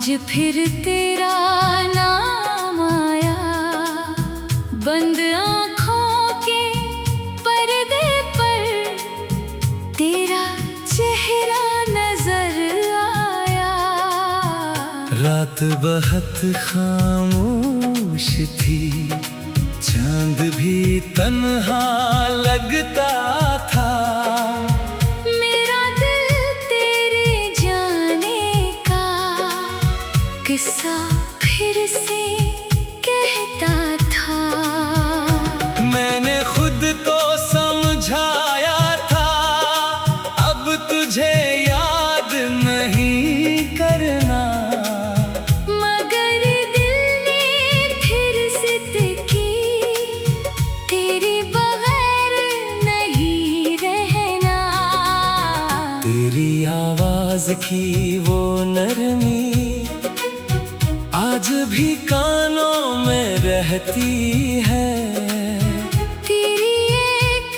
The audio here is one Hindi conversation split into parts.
आज फिर तेरा नाम आया, बंद आँखों के पर्दे पर तेरा चेहरा नजर आया। रात बहुत खामोश थी, चांद भी तन्हा लगता था। मेरा दिल तेरे जाने का किस्सा फिर से कहता था। मैंने खुद को समझाया था, अब तुझे याद नहीं करना। मगर दिल ने फिर जिद की, तेरे बगैर नहीं रहना। तेरी आवाज की वो नरमी आज भी कानों में रहती है। तेरी एक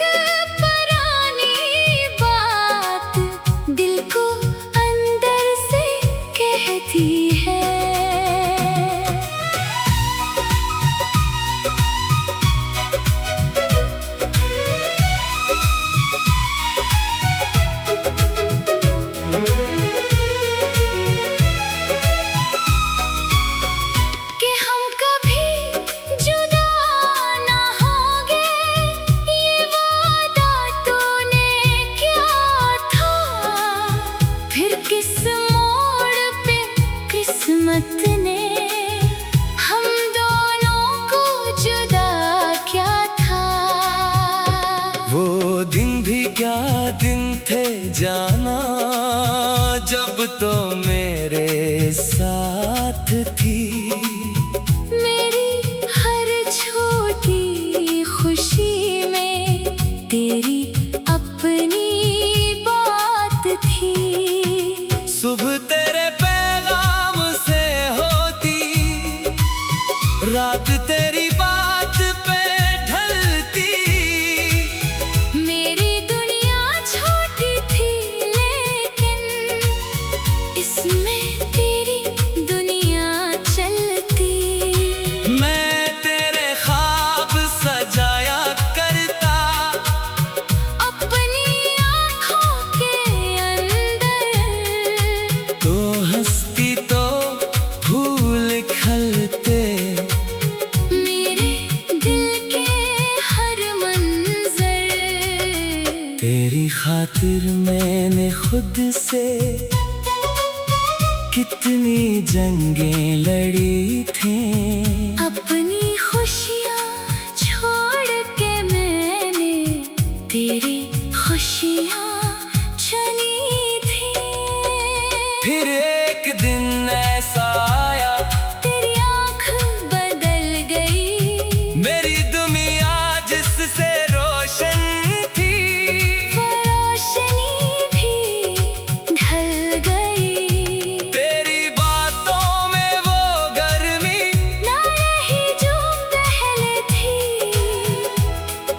पुरानी बात दिल को अंदर से कहती है। कि हम कभी जुदा ना होंगे, ये वादा तूने किया था। फिर किस मोड़ पे किस्मत ने हम दोनों को जुदा क्या था। वो दिन भी क्या दिन थे जाना, जब तो मेरे साथ थी। मेरी हर छोटी खुशी में तेरी अपनी बात थी। सुबह तेरे पैगाम से होती, रात तेरी बात पे ढलती। मेरी दुनिया छोटी थी लेकिन इसमें तेरी दुनिया चलती। मैं तेरे ख्वाब सजाया करता, अपनी आँखों के अंदर तो हंसती तो फूल खिलते। मेरे दिल के हर मंजर। तेरी खातिर मैंने खुद से कितनी जंगें लड़ी थी। अपनी खुशियाँ छोड़ के मैंने तेरी खुशियाँ चुनी थी। फिर एक दिन ऐसा आया, तेरी आँख बदल गई, मेरी दुनिया जिससे रोशन थी, वो रोशनी भी ढल गई। तेरी बातों में वो गर्मी ना रही जो पहले थी,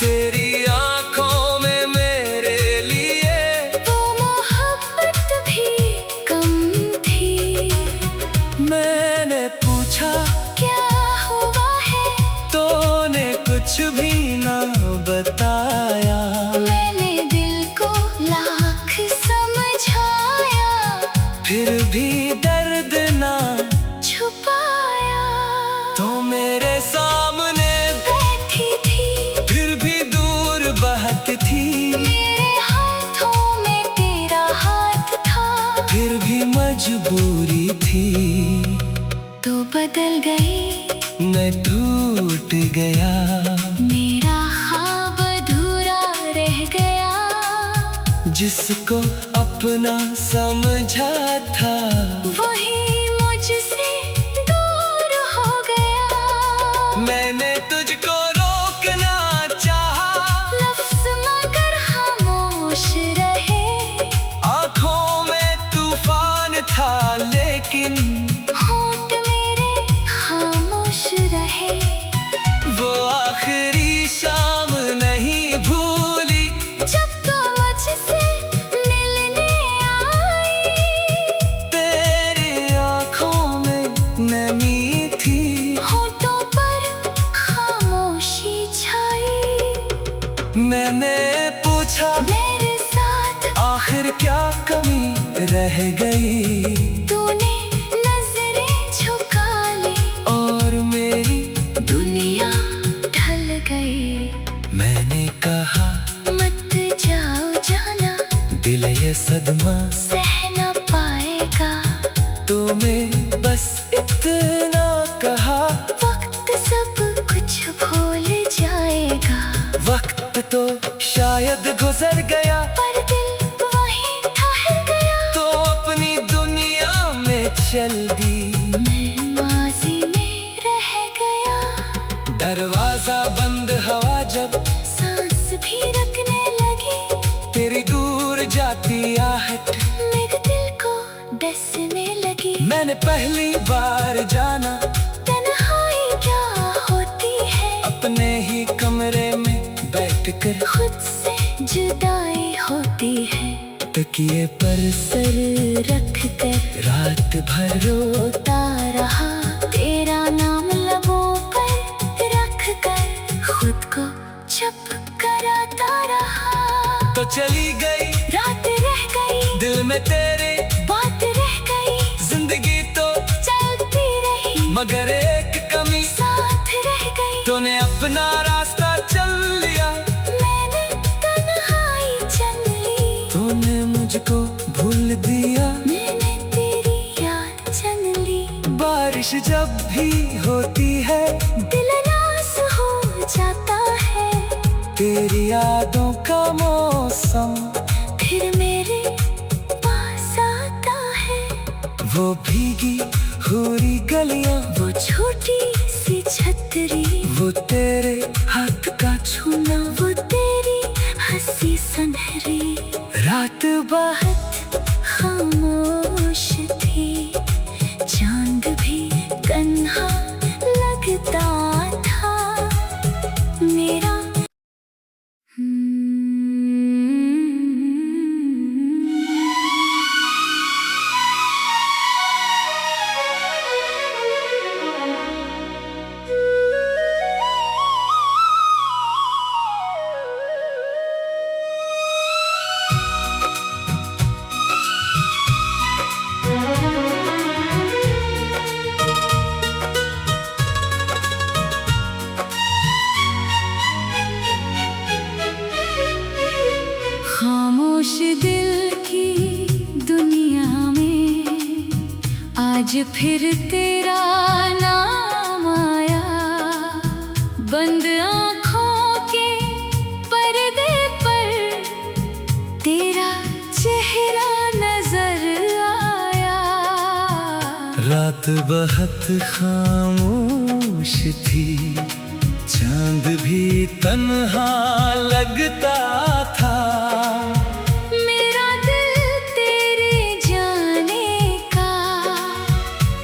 तेरी आंखों में मेरे लिए वो मोहब्बत भी कम थी। मैंने पूछा क्या हुआ है, तूने कुछ भी ना बताया। मैंने दिल को लाख समझाया, फिर भी दर्द ना छुपाया। तो मेरे सामने बैठी थी, फिर भी दूर बहुत थी। मेरे हाथों में तेरा हाथ था, फिर भी मजबूरी थी। तो बदल गई, मैं टूट गया, मेरा ख्वाब अधूरा रह गया। जिसको अपना समझा था वही मुझसे दूर हो गया। मैंने तुझको रोकना चाहा, लफ्ज़ मगर खामोश रहे। आंखों में तूफान था लेकिन होंठ मेरे खामोश रहे। वो आखिरी शाम नहीं भूली, जब तो मुझसे मिलने आई, तेरी मैंने पूछा मेरे साथ आखिर क्या कमी रह गई, तूने नजरें झुका ली और मेरी दुनिया ढल गई। मैंने कहा मत जाओ जाना, दिल ये सदमा सह न पाएगा। तुम्हें बस इतना कहा, वक्त सब कुछ भूल जाएगा। वक्त तो शायद गुजर गया, पर दिल वहीं ठहर गया। तो अपनी दुनिया में चल दी। मैं माजी में रह गया। दरवाजा बंद हवा जब सांस भी रखने लगी, तेरी दूर जाती आहट मेरे दिल को डसने लगी। मैंने पहली बार जाना तन्हाई क्या होती है, अपने ही कमरे में बैठकर खुद से जुदाई होती है। तकिए पर सर रख कर रात भर रोता रहा, तेरा नाम लबों पर रख कर खुद को चुप कराता रहा। तो चली गई रात रह गई, दिल में तेरे बात रह गई। जिंदगी तो चलती रही मगर एक कमी, साथ रह गई। तूने अपना रास्ता चल लिया, मैंने तन्हाई चल ली। तूने मुझको भूल दिया। मैंने तेरी याद चल ली। बारिश जब भी होती है दिल नास हो जाता है, तेरी यादों का मौसम फिर मेरे पास आता है। वो भीगी हुई गलियां, वो छोटी सी छतरी, वो तेरे हाथ का छूना, वो तेरी हंसी सुनहरी। रात बहुत खामोश थी, चांद भी कन्हा लगता था मेरा। खामोश दिल की दुनिया में आज फिर तेरा नाम आया। बंद आँखों के पर्दे पर तेरा चेहरा नजर आया। रात बहुत खामोश थी, चांद भी तन्हा लगता था। मेरा दिल तेरे जाने का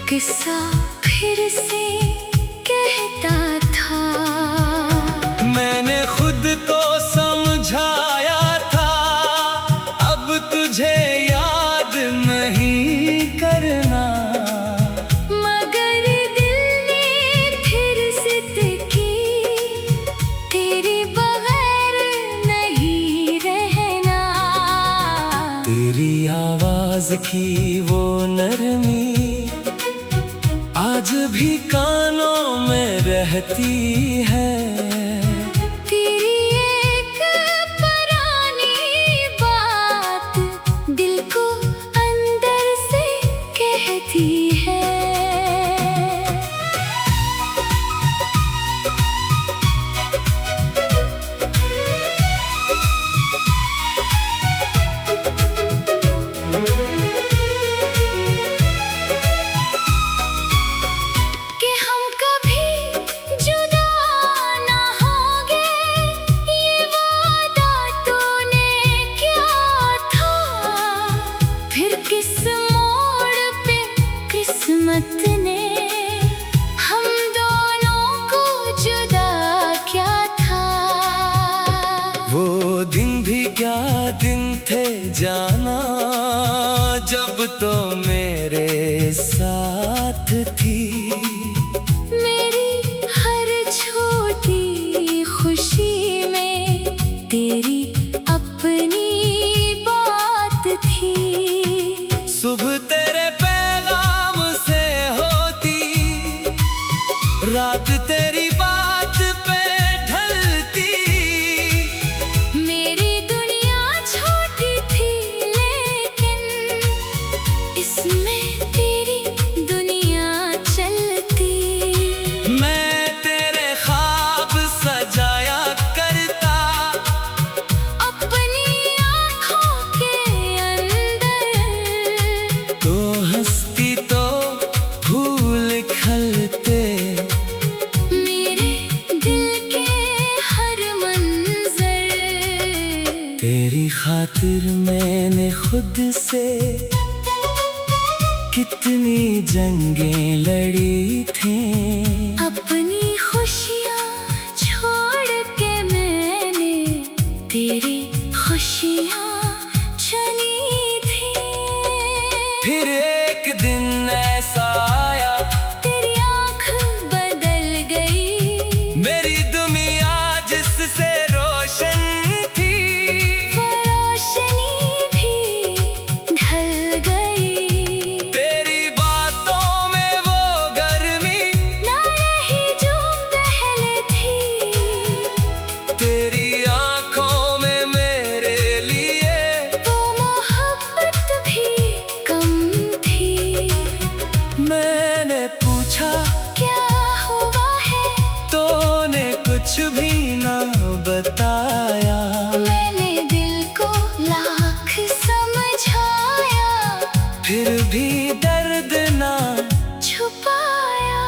किस्सा फिर से कहता था। मैंने खुद को समझाया था, अब तुझे याद नहीं करना, मगर दिल ने फिर जिद की, तेरे बगैर नहीं रहना। तेरी आवाज की वो नरमी आज भी कानों में रहती है। तेरी एक पुरानी बात दिल को अंदर से कहती है। कि हम कभी जुदा ना होंगे, ये वादा तूने किया था। फिर किस मोड़ पे किस्मत ने हम दोनों को जुदा किया था। वो दिन भी क्या दिन थे जाना, जब तो मेरे साथ थी। मेरी हर छोटी खुशी में तेरी अपनी बात थी। सुबह तेरे पैगाम से होती, रात तेरी बात पे ढलती। मेरी दुनिया छोटी थी लेकिन इसमें तेरी दुनिया चलती। मैं तेरे ख्वाब सजाया करता अपनी आँखों के अंदर, तो हंसती तो फूल खिलते। मेरे दिल के हर मंजर, तेरी खातिर मैंने खुद से कितनी जंगें लड़ी थी। अपनी खुशियाँ छोड़ के मैंने तेरी खुशियाँ चुनी थी। फिर एक दिन ऐसा आया, तेरी आँख बदल गई, मेरी दुनिया जिससे रोशन थी, वो रोशनी भी ढल गई। तेरी बातों में वो गर्मी ना रही जो पहले थी, तेरी आंखों में मेरे लिए वो मोहब्बत भी कम थी। मैंने पूछा क्या हुआ है, तूने कुछ भी ना बताया। मैंने दिल को लाख समझाया, फिर भी दर्द ना छुपाया।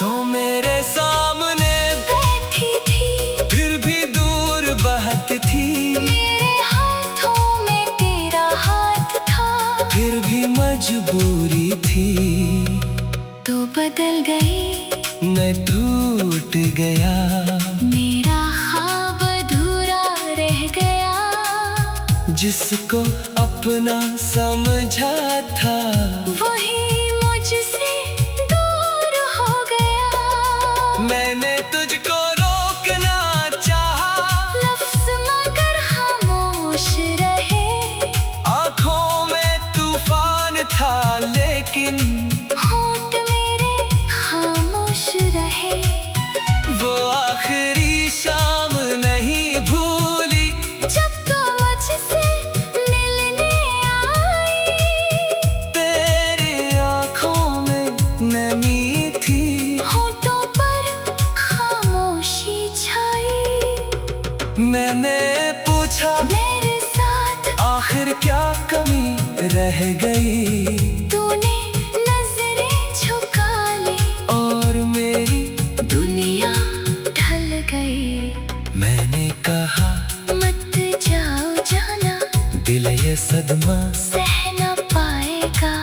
तो मेरे सामने बैठी थी, फिर भी दूर बहत थी। मेरे हाथों में तेरा हाथ था, फिर भी मजबूरी थी। तो बदल गई, मैं टूट गया, मेरा ख्वाब अधूरा रह गया। जिसको अपना समझा था वही मुझसे दूर हो गया। मैंने तुझको रोकना चाहा, लफ्ज़ मगर खामोश रहे, आंखों में तूफान था लेकिन होंठ मेरे खामोश रहे। वो आखिरी शाम नहीं भूली, जब तो मुझसे मिलने आई, तेरी आंखों में नमी थी। होठों पर खामोशी छाई। मैंने पूछा मेरे साथ आखिर क्या कमी रह गई, तूने नजरें झुका ली, और मेरी दुनिया ढल गई। मैंने कहा मत जाओ जाना, दिल ये सदमा सह न पाएगा।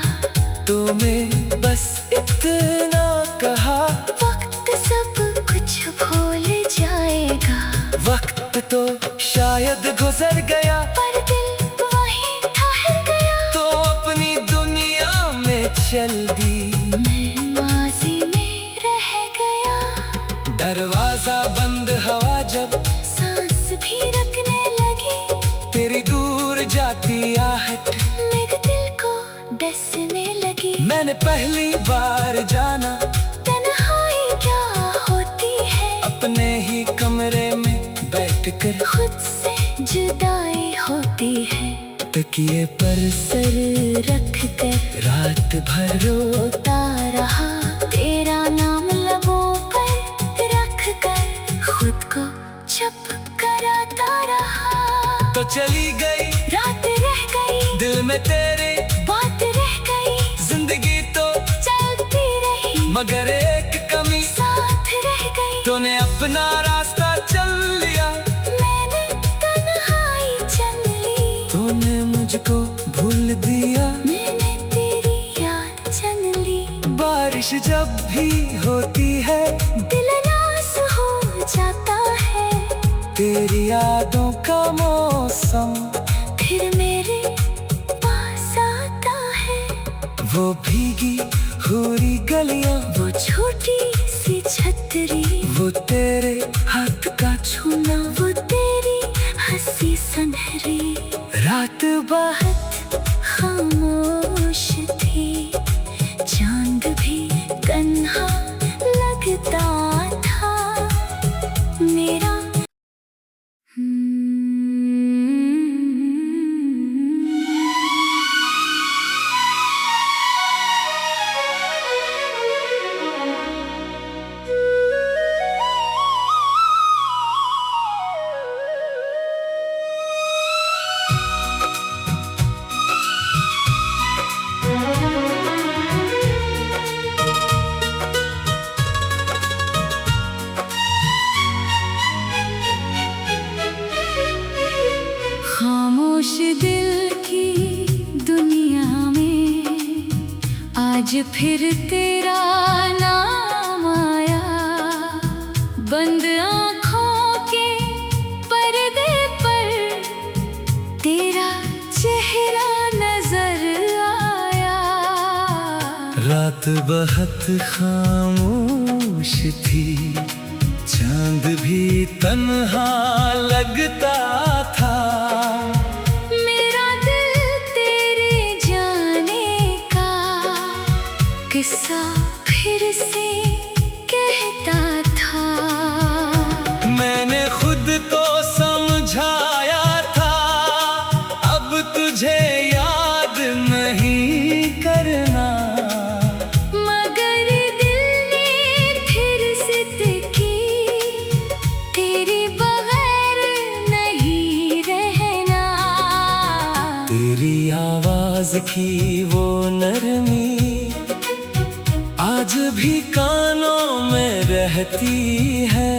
तुम्हें बस इतना कहा, वक्त सब कुछ भूल जाएगा, वक्त तो शायद गुजर गया, पर दिल वहीं ठहर गया। तो अपनी दुनिया में चल दी। मैं माजी में रह गया, दरवाजा बंद हवा जब सांस भी रखने लगी, तेरी दूर जाती आहट मेरे दिल को डसने लगी। मैंने पहली बार जाना तन्हाई क्या होती है, अपने ही कमरे में बैठकर खुद से जुदाई होती है। तकिए पर सर रख कर रात भर रोता रहा, तेरा नाम लबों पर रख कर खुद को चुप कराता रहा। तो चली गई, रात रह गई, दिल में तेरे बात रह गई, जिंदगी तो चलती रही, मगर एक कमी, साथ रह गई। तूने अपना रास्ता चल लिया, मैंने तन्हाई चल ली, तूने मुझको भूल दिया। मैंने तेरी याद चल ली। बारिश जब भी होती है, दिल नास हो जाता है, तेरी यादों का मौसम फिर मेरे पास आता है। वो भीगी हुई गलियां, वो छोटी सी छतरी, वो तेरे हाथ का छूना, वो तेरी रात बहुत खामोश थी, चांद भी कन्हा लगता था मेरा। खामोश दिल की दुनिया में आज फिर तेरा नाम आया। बंद आँखों के पर्दे पर तेरा चेहरा नजर आया। रात बहुत खामोश थी, चांद भी तन्हा लगता था। मेरा दिल तेरे जाने का किस्सा फिर से कहता था। मैंने खुद को समझाया था, अब तुझे याद नहीं करना। मगर दिल ने फिर जिद की, तेरे बगैर नहीं रहना। तेरी आवाज की वो नरमी आज भी कानों में रहती है।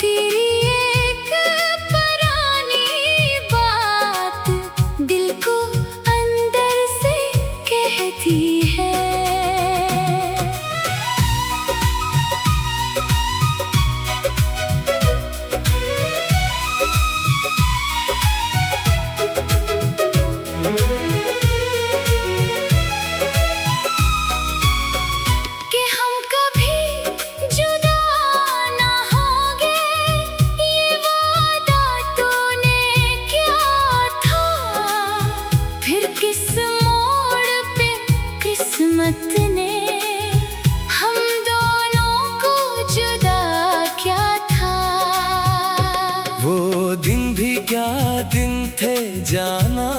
तेरी एक पुरानी बात दिल को अंदर से कहती है। कि हम कभी जुदा ना होंगे, ये वादा तूने किया था। फिर किस मोड़ पे किस्मत ने हम दोनों को जुदा किया था। वो दिन भी क्या दिन थे जाना,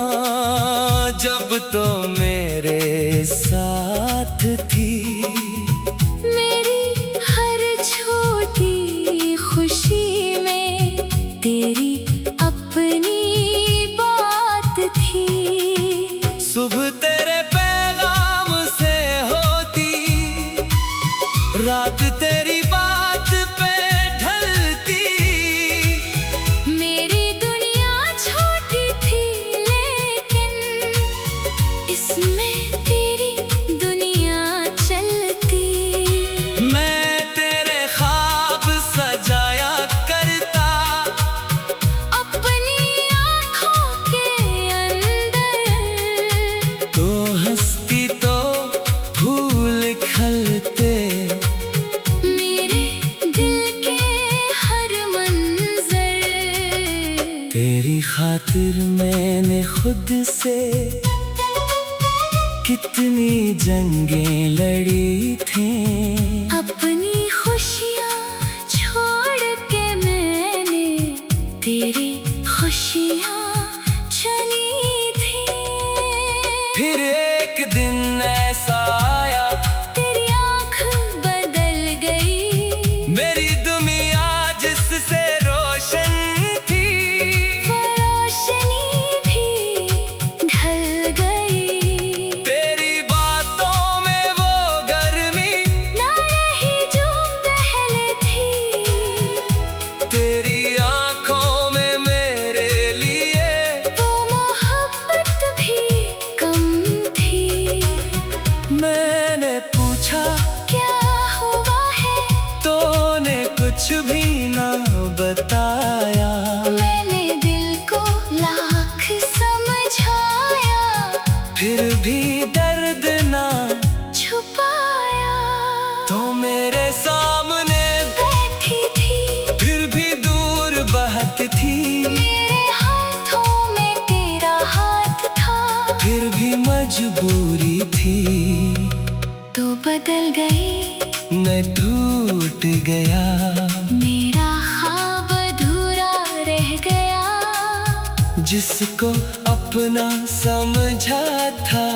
जब तो मेरे साथ थी। मेरी हर छोटी खुशी में तेरी अपनी बात थी। सुबह तेरे पैगाम से होती, रात तेरी बात पे ढलती। मेरी दुनिया छोटी थी लेकिन इसमें तेरी दुनिया चलती। मैं तेरे ख्वाब सजाया करता, अपनी आँखों के अंदर तो हंसती तो फूल खिलते। मेरे दिल के हर मंजर। तेरी खातिर मैंने खुद से कितनी जंगें लड़ी थी। अपनी खुशियाँ छोड़ के मैंने तेरी खुशियाँ चुनी थी। फिर एक दिन ऐसा आया, तेरी आँख बदल गई। मेरी दुनिया जिससे रोशन थी, वो रोशनी भी ढल गई। तेरी बातों में वो गर्मी ना रही जो पहले थी। तेरी आंखों में मेरे लिए वो मोहब्बत मजबूरी थी, तो बदल गई, मैं टूट गया, मेरा ख्वाब अधूरा रह गया। जिसको अपना समझा था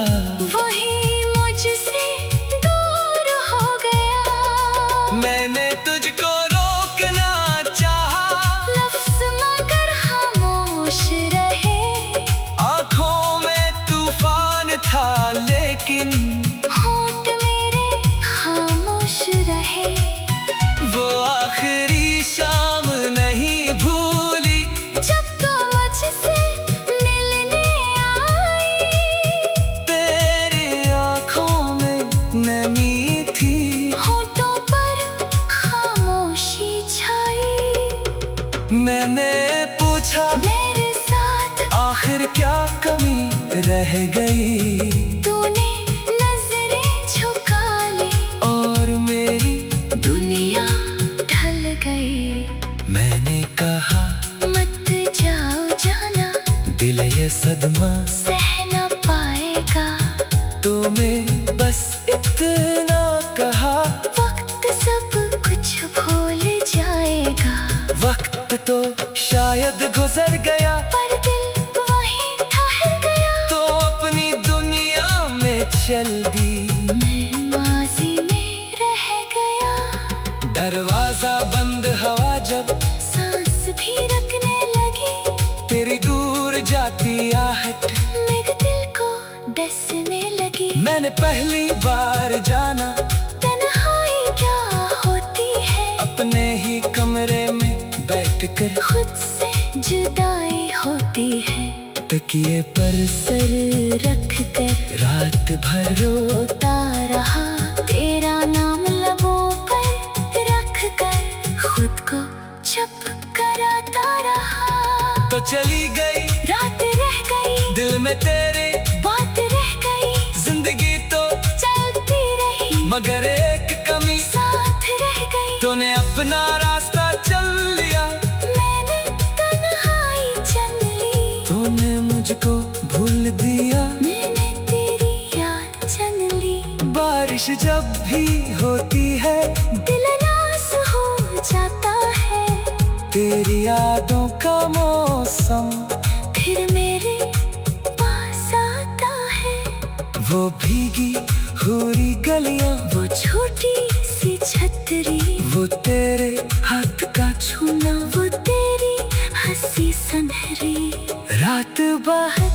वही मुझसे दूर हो गया। मैंने तुझको रोकना चाहा, लफ्ज़ मगर खामोश रहे। आंखों में तूफान था लेकिन होंठ मेरे खामोश रहे। वो आखिरी शाम नहीं भूली, जब तो मुझसे मिलने आई। तेरी आंखों में नमी थी, होठों पर खामोशी छाई। मैंने पूछा मेरे साथ आखिर क्या कमी रह गई, तूने नजरें झुका ली और मेरी दुनिया ढल गई। मैंने कहा मत जाओ जाना, दिल ये सदमा सह न पाएगा। तो मैं बस इतना कहा, वक्त सब कुछ भूल जाएगा। वक्त तो शायद गुजर गया, पर दिल वहीं ठहर गया। तो अपनी दुनिया में चल दी। मैं माजी में रह गया। दरवाजा बंद हवा जब सांस भी रखने लगी, तेरी दूर जाती आहट मेरे दिल को डसने लगी। मैंने पहली बार जाना तन्हाई क्या होती है, अपने ही कमरे में बैठकर खुद से जुदाई होती है। तकिए पर सर रख कर रात भर रोता रहा, तेरा नाम लबों पर रख कर खुद को चुप कराता रहा। तो चली गई, रात रह गई, दिल में तेरे बात रह गई। जिंदगी तो चलती रही, मगर एक कमी, साथ रह गई। तूने अपना रास्ता चल लिया, मैंने तन्हाई चल ली। तूने मुझको भूल दिया। मैंने तेरी याद चल ली। बारिश जब भी होती है, दिल नास हो जाता है। तेरी यादों का मौसम फिर मेरे पास आता है। वो भीगी हुई गलियां, वो छोटी सी छतरी, वो तेरे हाथ का छूना, वो तेरी हंसी सुनहरी। रात बाहर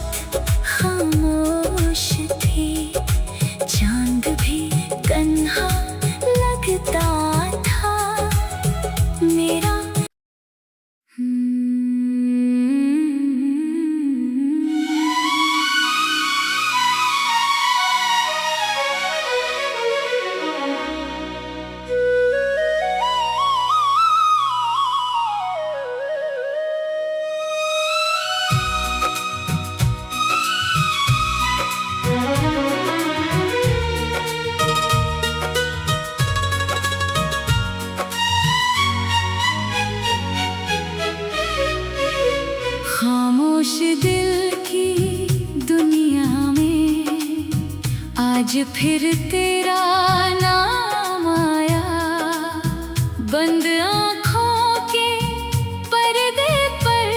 खामोश थी, चांद भी तन्हा लगता था। मेरा खामोश दिल की दुनिया में आज फिर तेरा नाम आया। बंद आँखों के पर्दे पर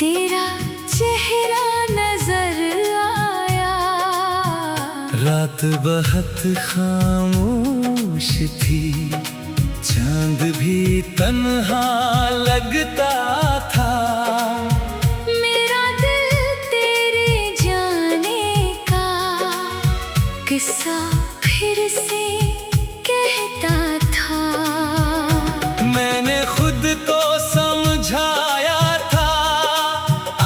तेरा चेहरा नजर आया। रात बहुत खामोश थी, चांद भी तन्हा लगता था। मेरा दिल तेरे जाने का किस्सा फिर से कहता था। मैंने खुद को समझाया था,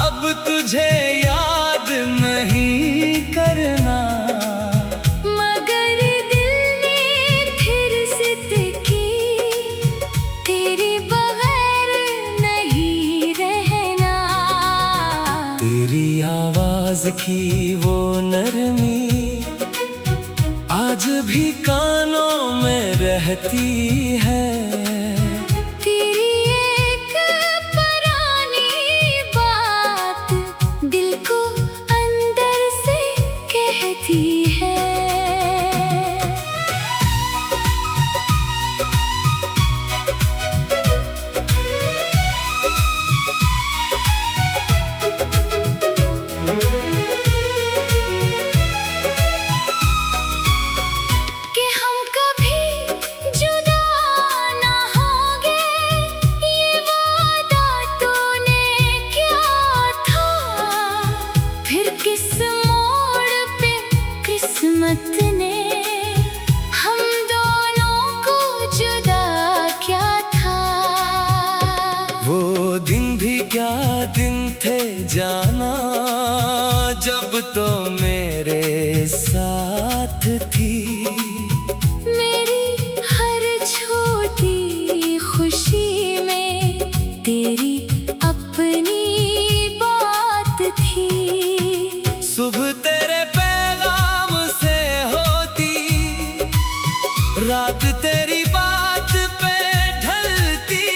अब तुझे याद नहीं करना। मगर दिल ने फिर जिद की, तेरे बगैर नहीं रहना। तेरी आवाज की वो नरमी आज भी कानों में रहती है। तेरी एक पुरानी बात दिल को अंदर से कह क्या दिन थे जाना जब तो मेरे साथ थी। मेरी हर छोटी खुशी में तेरी अपनी बात थी। सुबह तेरे पैगाम से होती, रात तेरी बात पे ढलती।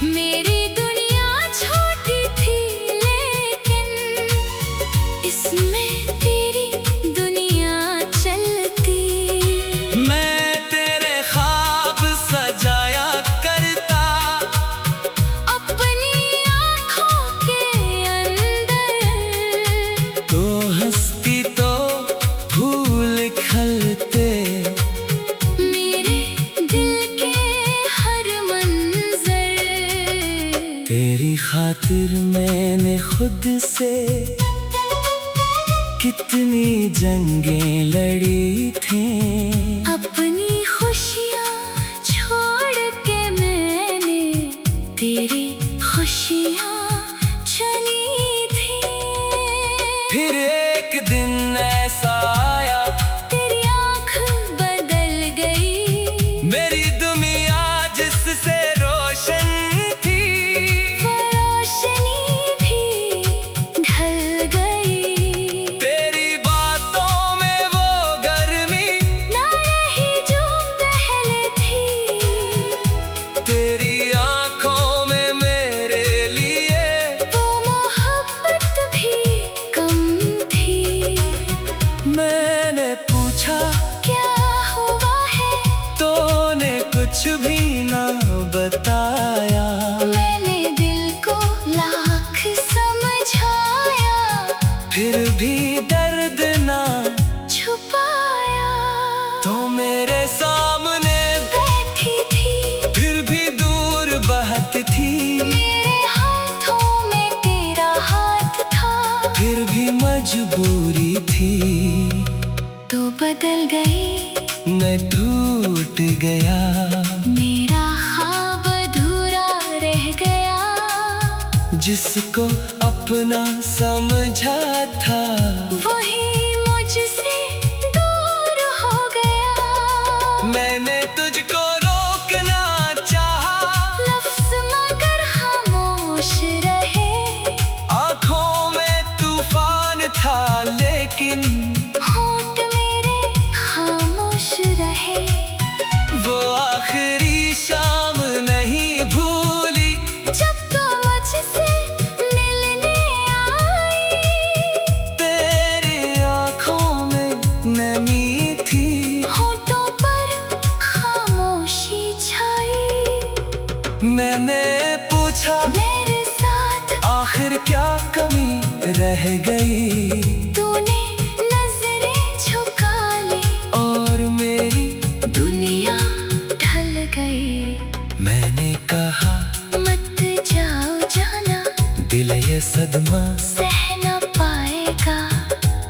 मेरी दुनिया छोटी थी लेकिन इसमें तेरी दुनिया चलती। मैं तेरे ख्वाब सजाया करता अपनी आँखों के अंदर। तो हंसती तो फूल खिलते। मेरे दिल के हर मंजर। तेरी खातिर मैंने खुद से कितनी जंगें लड़ी थी। अपनी खुशियाँ छोड़ के मैंने तेरी खुशियाँ चुनी थी। फिर एक दिन ऐसा आया, तेरी आँख बदल गई। मेरी दुनिया जिससे रोशन थी, वो रोशनी भी ढल गई। तेरी बातों में वो गर्मी ना रही जो पहले थी। तेरी आंखों में मेरे लिए वो मोहब्बत भी कम थी। मैंने पूछा क्या हुआ है? तूने कुछ भी ना बताया। मैंने दिल को लाख समझाया, फिर भी दर्द ना छुपाया। तो मेरे सामने बैठी थी, फिर भी दूर बहत थी। मेरे हाथों में तेरा हाथ था। फिर भी मजबूरी थी, तो बदल गई। मैं टूट गया। मेरा ख्वाब अधूरा रह गया। जिसको अपना समझा था, वही मुझसे दूर हो गया। मैंने तुझको रोकना चाहा, लफ्ज़ मगर खामोश रहे। आंखों में तूफान था लेकिन होंठ मेरे खामोश रहे। वो आखिरी शाम नहीं भूली, जब तो मुझसे मिलने आई। तेरी आंखों में नमी थी। होठों पर खामोशी छाई। मैंने पूछा मेरे साथ आखिर क्या कमी रह गई। तूने नजरें झुका ली और मेरी दुनिया ढल गई। मैंने कहा मत जाओ जाना, दिल ये सदमा सह न पाएगा।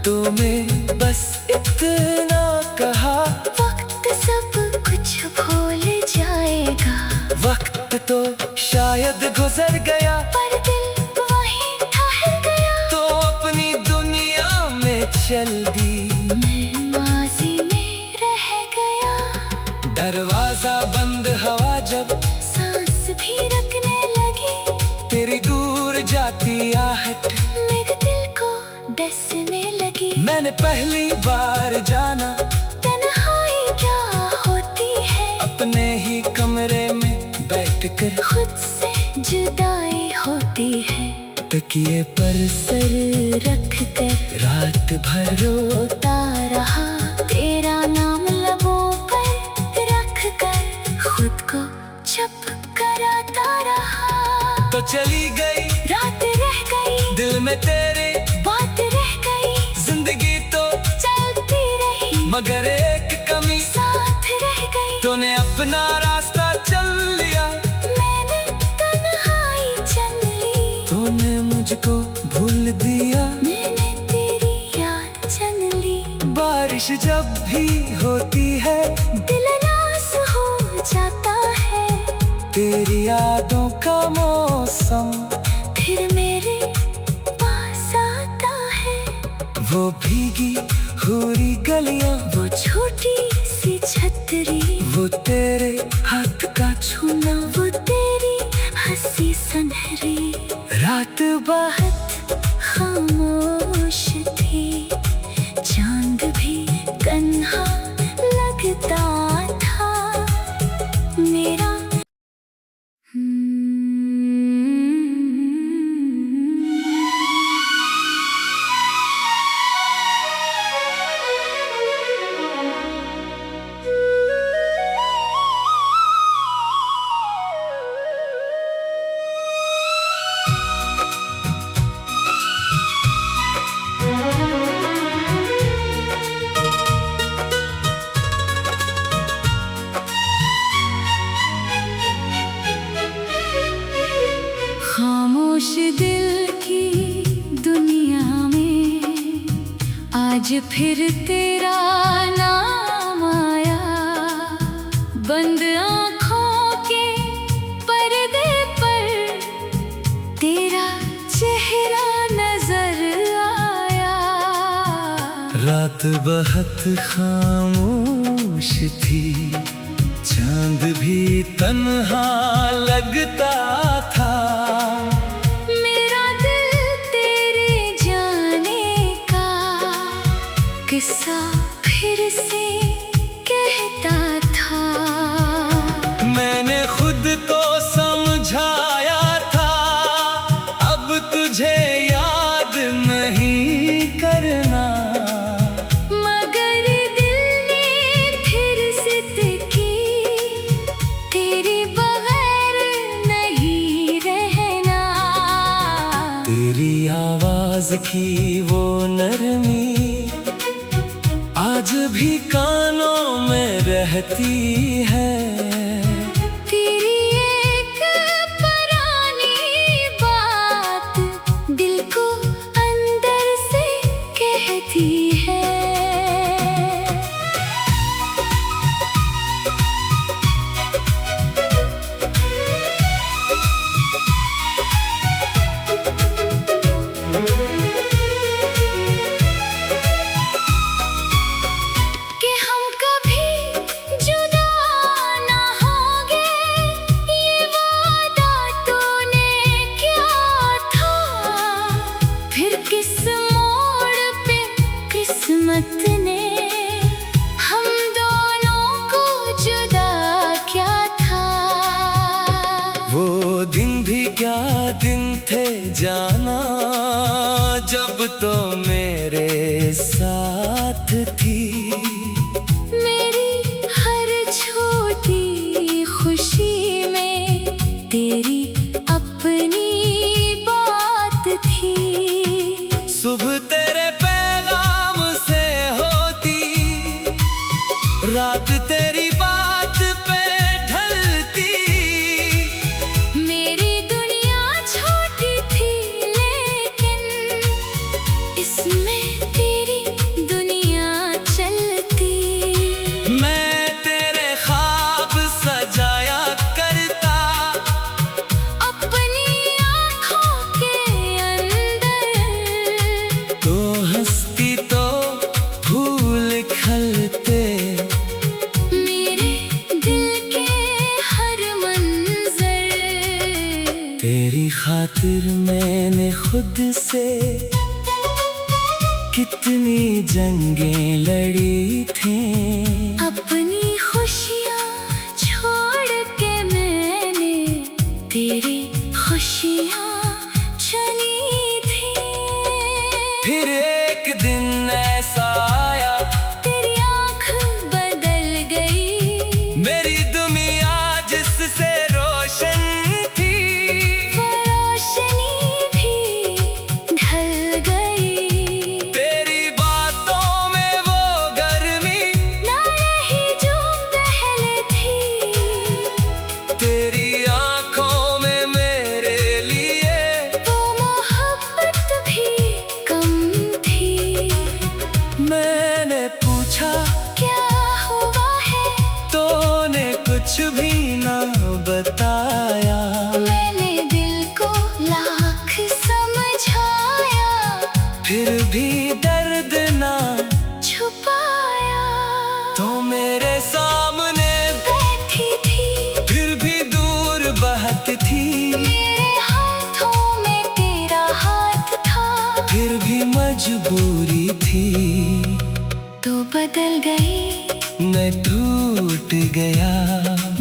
तुम्हें बस इतना कहा, वक्त सब कुछ भूल जाएगा। वक्त तो शायद गुजर गया, पर दिल वहीं ठहर गया। तो अपनी दुनिया में चल दी। मैं माजी में रह गया। दरवाजा बंद हवा जब सांस भी रखने लगी। तेरी दूर जाती आहट मेरे दिल को डसने लगी। मैंने पहली बार जाना तन्हाई क्या होती है। अपने ही कमरे में बैठकर खुद से जुदाई होती है। तकिए पर सर रख कर रात भर रोता रहा। तेरा नाम लबों पर रख कर खुद को चुप कराता रहा। तो चली गई रात रह गई, दिल में तेरे बात रह गई। जिंदगी तो चलती रही मगर एक कमी, साथ रह गई। तूने अपना रास्ता चल लिया। मैंने तन्हाई चल ली। तूने मुझको भूल दिया। मैंने तेरी याद चल ली। बारिश जब भी होती है दिल नास हो जाता है। तेरी तेरी यादों का मौसम फिर मेरे पास आता है। वो भीगी हुई गलियां, वो छोटी सी छतरी, वो तेरे हाथ का छूना, वो तेरी हंसी सुनहरी। रात बहुत खामोश थी, चांद भी कन्हा लगता था मेरा। खामोश दिल की दुनिया में आज फिर तेरा नाम आया। बंद आँखों के पर्दे पर तेरा चेहरा नजर आया। रात बहुत खामोश थी, चांद भी तन्हा लगता था। मेरा दिल तेरे जाने का किस्सा फिर से कहता था। मैंने खुद को समझाया था, अब तुझे याद नहीं करना। मगर दिल ने फिर जिद की, तेरे बगैर नहीं रहना। तेरी आवाज की वो नरमी आज भी कानों में रहती है। तेरी एक पुरानी बात दिल को अंदर से कहती है। कि हम कभी जुदा ना होंगे, ये वादा तूने किया था। फिर किस मोड़ पे किस्मत ने हम दोनों को जुदा किया था। वो दिन भी क्या दिन थे जाना, जब तो मेरे साथ थी। मेरी हर छोटी खुशी में तेरी अपनी बात थी। सुबह तेरे पैगाम से होती, रात तेरी बात पे ढलती। मेरी दुनिया छोटी थी लेकिन इसमें तेरी दुनिया चलती। मैं तेरे ख्वाब सजाया करता, अपनी आँखों के अंदर तो हंसती तो फूल खिलते। मेरे दिल के हर मंजर तेरी खातिर मैंने खुद से कितनी जंगें लड़ी थी। अपनी खुशियाँ छोड़ के मैंने तेरी खुशियाँ चुनी थी। फिर एक दिन ऐसा आया, तेरी आँख बदल गई, मेरी दुनिया जिससे रोशन थी, वो रोशनी भी ढल गई। तेरी बातों में वो गर्मी ना रही जो पहले थी। तेरी आंखों में मेरे लिए वो मोहब्बत मजबूरी थी, तो बदल गई, मैं टूट गया,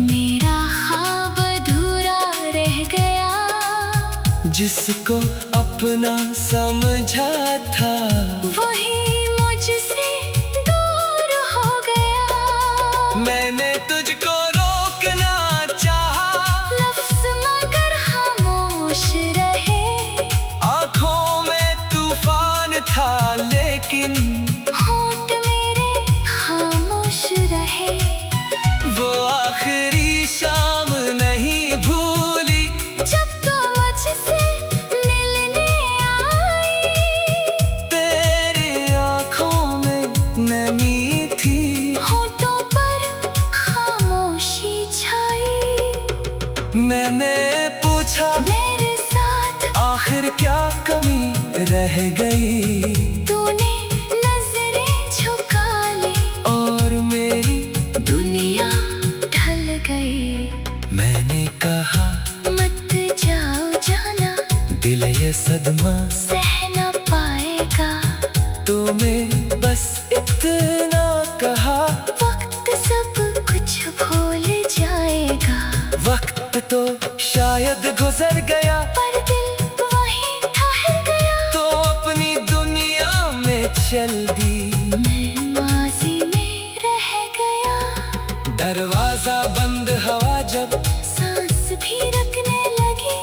मेरा ख्वाब अधूरा रह गया। जिसको अपना समझा था वही मुझसे दूर हो गया। मैंने तुझको रोकना चाहा, लफ्ज़ मगर खामोश रहे। आंखों में तूफान था लेकिन होंठ मेरे खामोश रहे। वो आखिरी शाम नहीं भूली, जब तो मुझसे मिलने आई। तेरी आंखों में नमी थी, होठों पर खामोशी छाई। मैंने पूछा मेरे साथ आखिर क्या कमी रह गई, तूने नजरें झुका ली और मेरी दुनिया ढल गई। मैंने कहा मत जाओ जाना, दिल ये सदमा सह न पाएगा। तो मैं बस इतना कहा, वक्त सब कुछ भूल जाएगा। वक्त तो शायद गुजर गया, पर दिल वहीं ठहर गया। तो अपनी दुनिया में चल दी। मैं माजी में रह गया। दरवाजा बंद हवा जब सांस भी रखने लगी,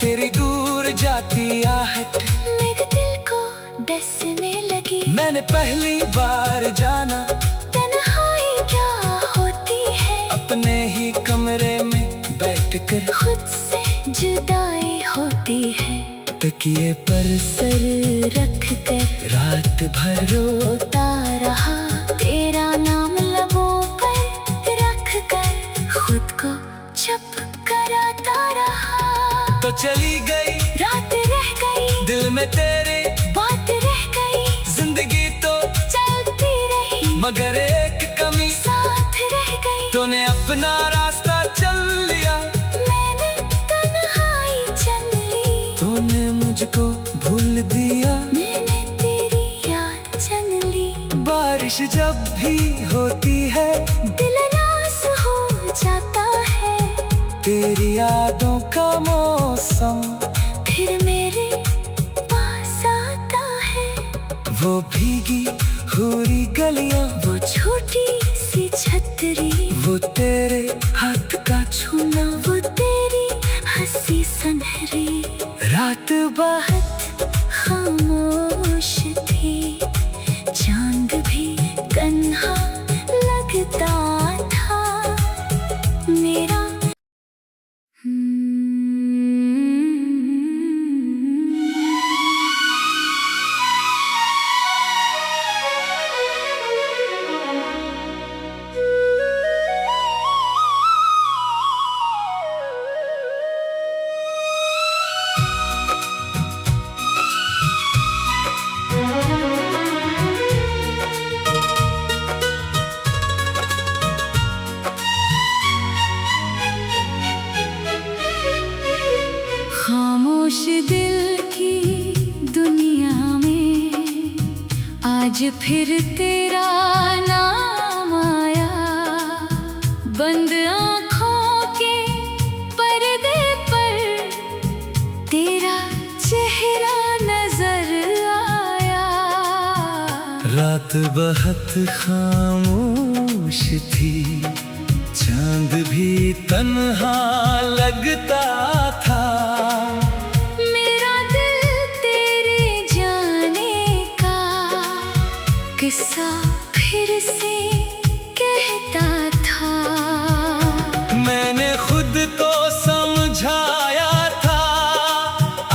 तेरी दूर जाती आहट मेरे दिल को डसने लगी। मैंने पहली बार जाना तन्हाई क्या होती है, अपने ही कमरे में बैठकर खुद से जुदाई होती है। तकिए पर सर रख कर रात भर रोता रहा, तेरा नाम लबों पर रख कर खुद को चुप कराता रहा। तो चली गई, रात रह गई, दिल में तेरे बात रह गई। जिंदगी तो चलती रही, मगर एक कमी, साथ रह गई। तूने अपना रास्ता चल लिया, मैंने तन्हाई चल ली। तूने मुझको भूल दिया। मैंने तेरी याद चन ली। बारिश जब भी होती है, दिल नास हो जाता है। तेरी यादों का मौसम फिर मेरे पास आता है। वो भीगी हुई गलियां, वो छोटी सी छतरी, वो तेरे हाथ का छूना, वो तेरी हंसी सुनहरी। रात बाहर खामोश थी, चांद भी कन्हा लगता था। मेरा खामोश दिल की दुनिया में आज फिर तेरा नाम आया। बंद आँखों के पर्दे पर तेरा चेहरा नजर आया। रात बहुत खामोश थी, चांद भी तन्हा लगता था। मेरा दिल तेरे जाने का किस्सा फिर से कहता था। मैंने खुद को समझाया था,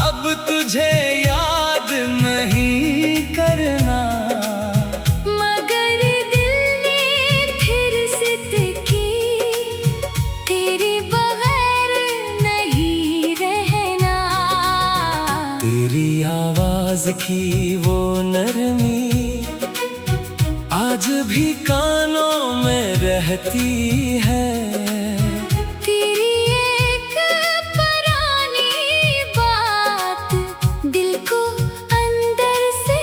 अब तुझे याद नहीं करना। मगर दिल ने फिर जिद की, तेरे बगैर नहीं रहना। तेरी आवाज की वो नरमी आज भी कानों में रहती है। तेरी एक पुरानी बात दिल को अंदर से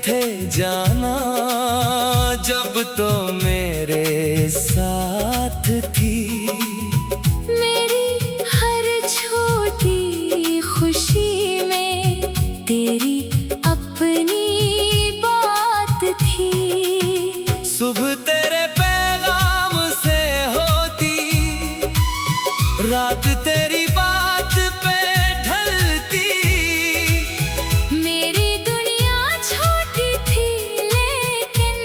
थे जाना जब तो मेरे साथ थी। मेरी हर छोटी खुशी में तेरी अपनी बात थी। सुबह तेरे पैगाम से होती, रात तेरी बात पे ढलती। मेरी दुनिया छोटी थी लेकिन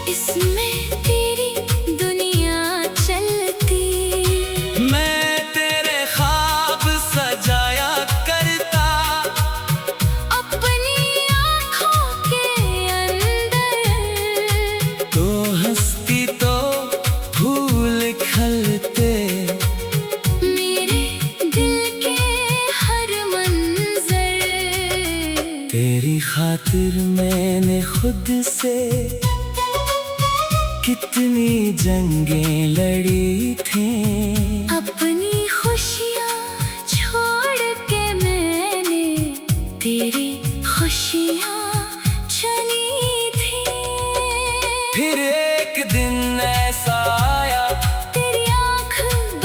इसमें तेरी दुनिया चलती। मैं तेरे ख्वाब सजाया करता अपनी आँखों के अंदर। तो हंसती तो फूल खिलते। मेरे दिल के हर मंजर। तेरी खातिर मैंने खुद से कितनी जंगें लड़ी थी। अपनी खुशियाँ छोड़ के मैंने तेरी खुशियाँ चुनी थी। फिर एक दिन ऐसा आया, तेरी आँख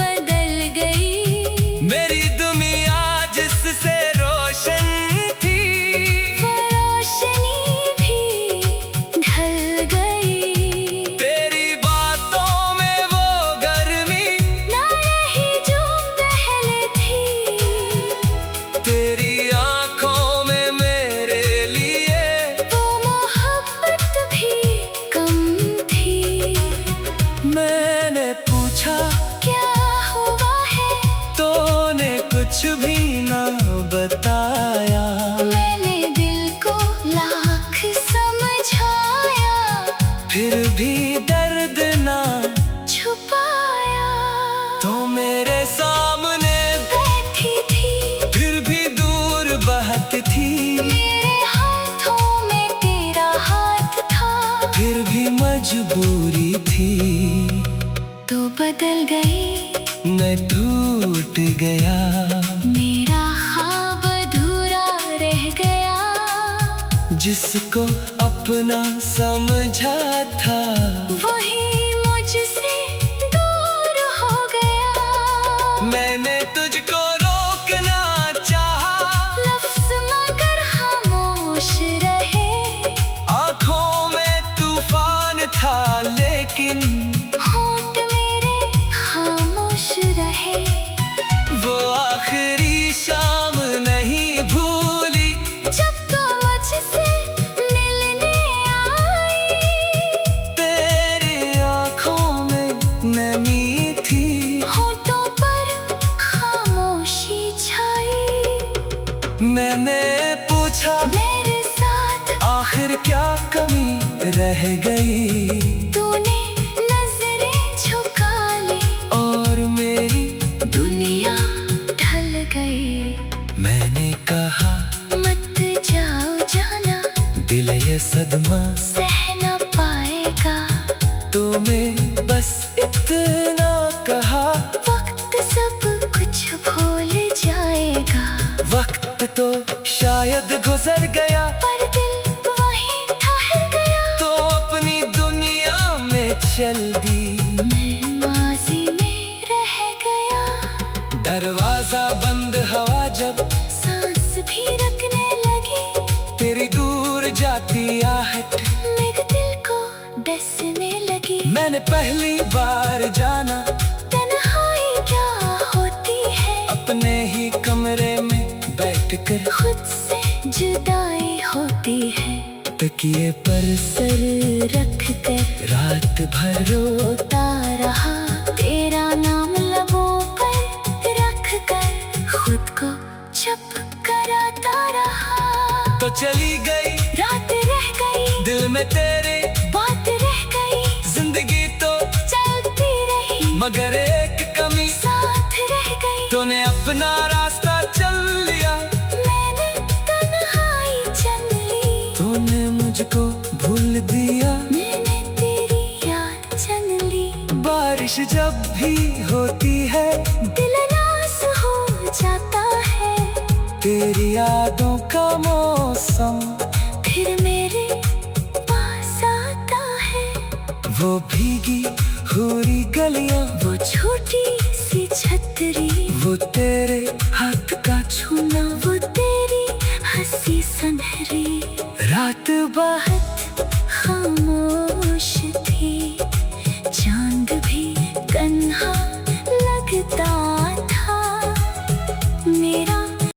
बदल गई। मेरी दुनिया जिससे रोशन थी, वो रोशनी भी ढल गई। तेरी बातों में वो गर्मी ना रही जो पहले थी। तेरी आंखों में मेरे लिए वो मोहब्बत भी कम थी। मैंने पूछा क्या हुआ है? तूने कुछ भी ना बताया। मैंने दिल को लाख समझाया, फिर भी दर्द ना छुपाया। तो मेरे सामने बैठी थी, फिर भी दूर बहत थी। मेरे हाथों में तेरा हाथ था। फिर भी मजबूरी थी, तो बदल गई, मैं टूट गया। मेरा ख्वाब अधूरा रह गया। जिसको अपना समझा था, वही मुझसे दूर हो गया। मैंने तुझको रोकना चाहा, लफ्ज़ मगर खामोश रहे। आंखों में तूफान था लेकिन होंठ मेरे खामोश रहे। वो आखिरी शाम नहीं भूली, जब तो मुझसे मिलने आई। तेरी आंखों में नमी थी। होठों पर खामोशी छाई। मैंने पूछा मेरे साथ आखिर क्या कमी रह गई। तूने नजरें झुका ली और मेरी दुनिया ढल गई। मैंने कहा मत जाओ जाना, दिल ये सदमा सह न पाएगा। तो मैं बस इतना कहा, वक्त सब कुछ भूल जाएगा। वक्त तो शायद गुजर गया, पर दिल वहीं ठहर गया। तो अपनी दुनिया में चल दी। मैं माजी में रह गया। दरवाजा बंद हवा जब सांस भी रखने लगी। तेरी दूर जाती आहट मेरे दिल को डसने लगी। मैंने पहली बार जाना, तन्हाई क्या होती है। अपने ही कमरे में बैठकर खुद से जुदाई होती है। तकिए पर सर रख कर रात भर रोता रहा। तेरा नाम लबों पर रख कर खुद को चुप कराता रहा। तो चली गई, रात रह गई, दिल में तेरे बात रह गई। जिंदगी तो चलती रही, मगर एक कमी साथ रह गई। तूने अपना रास्ता चल लिया। मैंने तन्हाई चल ली। तूने मुझको भूल दिया। मैंने तेरी याद चल ली। बारिश जब भी होती है, दिल नास हो जाता है। तेरी यादों का मौसम फिर मेरे पास आता है। वो भीगी हुई गलियां, वो छोटी सी छतरी, वो तेरे हाथ का छूना, वो तेरी हंसी सुनहरी। रात बहुत खामोश